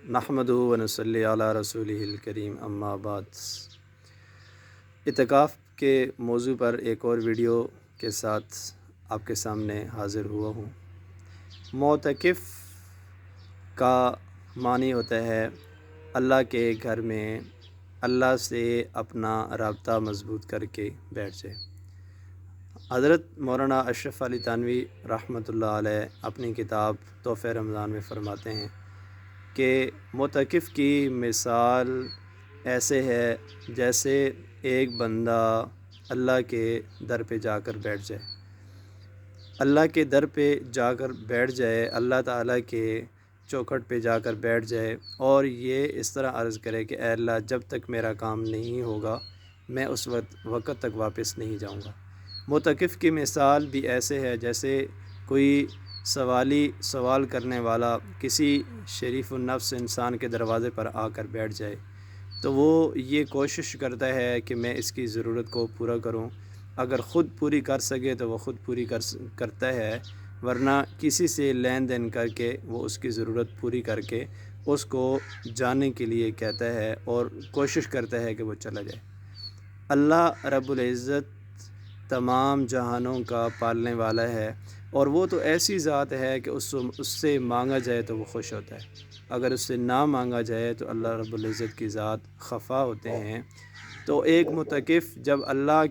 نحمدہ و نصلی علی رسولہ الکریم اما بعد۔ اعتکاف کے موضوع پر ایک اور ویڈیو کے ساتھ آپ کے سامنے حاضر ہوا ہوں۔ معتکف کا معنی ہوتا ہے اللہ کے گھر میں اللہ سے اپنا رابطہ مضبوط کر کے بیٹھ جائے۔ حضرت مولانا اشرف علی تھانوی رحمۃ اللہ علیہ اپنی کتاب تحفہ رمضان میں فرماتے ہیں کہ معتکف کی مثال ایسے ہے جیسے ایک بندہ اللہ کے در پہ جا کر بیٹھ جائے۔ اللہ کے در پہ جا کر بیٹھ جائے، اللہ تعالیٰ کے چوکھٹ پہ جا کر بیٹھ جائے اور یہ اس طرح عرض کرے کہ اے اللہ، جب تک میرا کام نہیں ہوگا میں اس وقت تک واپس نہیں جاؤں گا۔ معتکف کی مثال بھی ایسے ہے جیسے کوئی سوال کرنے والا کسی شریف النفس انسان کے دروازے پر آ کر بیٹھ جائے تو وہ یہ کوشش کرتا ہے کہ میں اس کی ضرورت کو پورا کروں۔ اگر خود پوری کر سکے تو وہ خود پوری کرتا ہے، ورنہ کسی سے لین دین کر کے وہ اس کی ضرورت پوری کر کے اس کو جانے کے لیے کہتا ہے اور کوشش کرتا ہے کہ وہ چلا جائے۔ اللہ رب العزت تمام جہانوں کا پالنے والا ہے اور وہ تو ایسی ذات ہے کہ اس سے مانگا جائے تو وہ خوش ہوتا ہے، اگر اس سے نہ مانگا جائے تو اللہ رب العزت کی ذات خفا ہوتے ہیں۔ تو ایک معتکف جب اللہ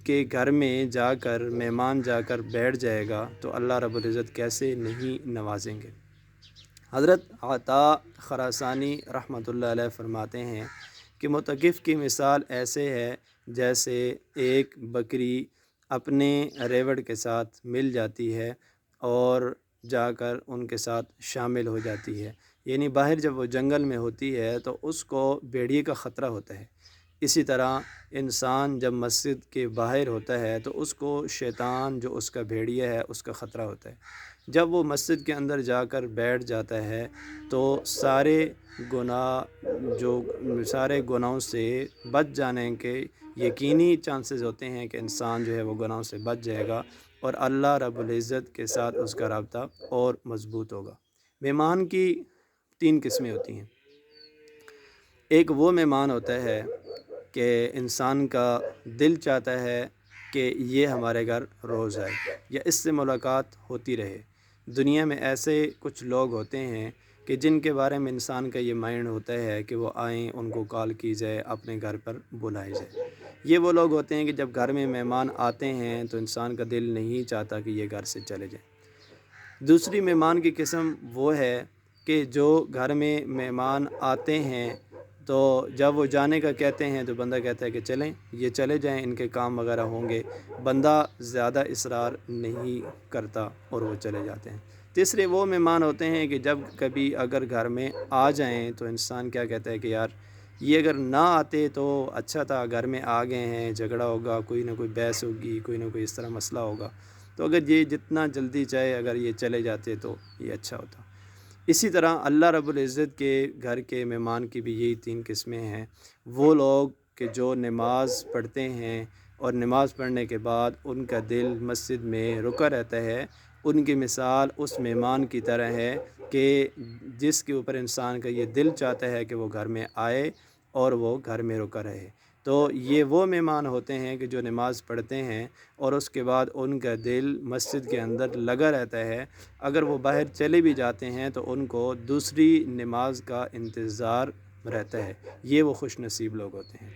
کے گھر میں جا کر مہمان جا کر بیٹھ جائے گا تو اللہ رب العزت کیسے نہیں نوازیں گے۔ حضرت عطا خراسانی رحمۃ اللہ علیہ فرماتے ہیں کہ معتکف کی مثال ایسے ہے جیسے ایک بکری اپنے ریوڑ کے ساتھ مل جاتی ہے اور جا کر ان کے ساتھ شامل ہو جاتی ہے، یعنی باہر جب وہ جنگل میں ہوتی ہے تو اس کو بھیڑیے کا خطرہ ہوتا ہے۔ اسی طرح انسان جب مسجد کے باہر ہوتا ہے تو اس کو شیطان جو اس کا بھیڑیا ہے اس کا خطرہ ہوتا ہے۔ جب وہ مسجد کے اندر جا کر بیٹھ جاتا ہے تو سارے گناہوں سے بچ جانے کے یقینی چانسز ہوتے ہیں کہ انسان جو ہے وہ گناہوں سے بچ جائے گا اور اللہ رب العزت کے ساتھ اس کا رابطہ اور مضبوط ہوگا۔ مہمان کی 3 قسمیں ہوتی ہیں۔ ایک وہ مہمان ہوتا ہے کہ انسان کا دل چاہتا ہے کہ یہ ہمارے گھر روز آئے یا اس سے ملاقات ہوتی رہے۔ دنیا میں ایسے کچھ لوگ ہوتے ہیں کہ جن کے بارے میں انسان کا یہ مائنڈ ہوتا ہے کہ وہ آئیں، ان کو کال کی جائے، اپنے گھر پر بلائے جائے۔ یہ وہ لوگ ہوتے ہیں کہ جب گھر میں مہمان آتے ہیں تو انسان کا دل نہیں چاہتا کہ یہ گھر سے چلے جائیں۔ دوسری مہمان کی قسم وہ ہے کہ جو گھر میں مہمان آتے ہیں تو جب وہ جانے کا کہتے ہیں تو بندہ کہتا ہے کہ چلیں، یہ چلے جائیں، ان کے کام وغیرہ ہوں گے، بندہ زیادہ اصرار نہیں کرتا اور وہ چلے جاتے ہیں۔ تیسرے وہ مہمان ہوتے ہیں کہ جب کبھی اگر گھر میں آ جائیں تو انسان کیا کہتا ہے کہ یار یہ اگر نہ آتے تو اچھا تھا، گھر میں آ گئے ہیں، جھگڑا ہوگا، کوئی نہ کوئی بحث ہوگی، کوئی نہ کوئی اس طرح مسئلہ ہوگا، تو اگر یہ جتنا جلدی چاہے اگر یہ چلے جاتے تو یہ اچھا ہوتا۔ اسی طرح اللہ رب العزت کے گھر کے مہمان کی بھی یہی 3 قسمیں ہیں۔ وہ لوگ کہ جو نماز پڑھتے ہیں اور نماز پڑھنے کے بعد ان کا دل مسجد میں رکا رہتا ہے، ان کی مثال اس مہمان کی طرح ہے کہ جس کے اوپر انسان کا یہ دل چاہتا ہے کہ وہ گھر میں آئے اور وہ گھر میں رکا رہے۔ تو یہ وہ مہمان ہوتے ہیں کہ جو نماز پڑھتے ہیں اور اس کے بعد ان کا دل مسجد کے اندر لگا رہتا ہے۔ اگر وہ باہر چلے بھی جاتے ہیں تو ان کو دوسری نماز کا انتظار رہتا ہے۔ یہ وہ خوش نصیب لوگ ہوتے ہیں۔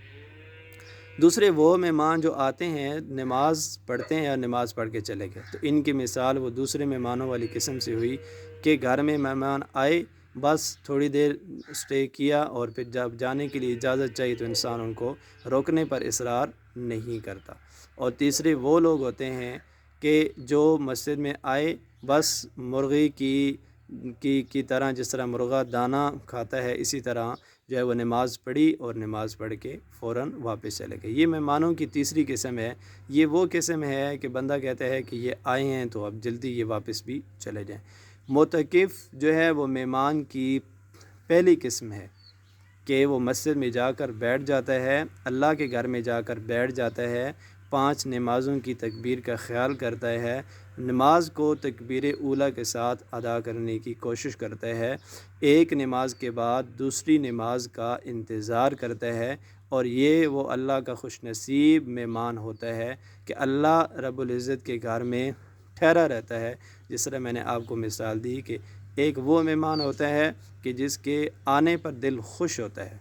دوسرے وہ مہمان جو آتے ہیں، نماز پڑھتے ہیں اور نماز پڑھ کے چلے گئے، تو ان کی مثال وہ دوسرے مہمانوں والی قسم سے ہوئی کہ گھر میں مہمان آئے، بس تھوڑی دیر اسٹے کیا اور پھر جب جانے کے لیے اجازت چاہیے تو انسان ان کو روکنے پر اصرار نہیں کرتا۔ اور تیسرے وہ لوگ ہوتے ہیں کہ جو مسجد میں آئے، بس مرغی کی طرح، جس طرح مرغہ دانہ کھاتا ہے اسی طرح جو ہے وہ نماز پڑھی اور نماز پڑھ کے فوراً واپس چلے گئے۔ یہ مہمانوں کی تیسری قسم ہے۔ یہ وہ قسم ہے کہ بندہ کہتا ہے کہ یہ آئے ہیں تو اب جلدی یہ واپس بھی چلے جائیں۔ معتکف جو ہے وہ مہمان کی پہلی قسم ہے کہ وہ مسجد میں جا کر بیٹھ جاتا ہے، اللہ کے گھر میں جا کر بیٹھ جاتا ہے، 5 نمازوں کی تکبیر کا خیال کرتا ہے، نماز کو تکبیر اولیٰ کے ساتھ ادا کرنے کی کوشش کرتا ہے، ایک نماز کے بعد دوسری نماز کا انتظار کرتا ہے، اور یہ وہ اللہ کا خوش نصیب مہمان ہوتا ہے کہ اللہ رب العزت کے گھر میں ٹھہرا رہتا ہے۔ جس طرح میں نے آپ کو مثال دی کہ ایک وہ مہمان ہوتا ہے کہ جس کے آنے پر دل خوش ہوتا ہے۔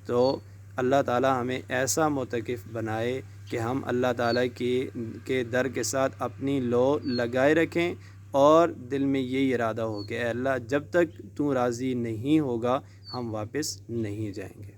تو اللہ تعالی ہمیں ایسا معتکف بنائے کہ ہم اللہ تعالیٰ کے در کے ساتھ اپنی لو لگائے رکھیں، اور دل میں یہی ارادہ ہو کہ اے اللہ جب تک تو راضی نہیں ہوگا ہم واپس نہیں جائیں گے۔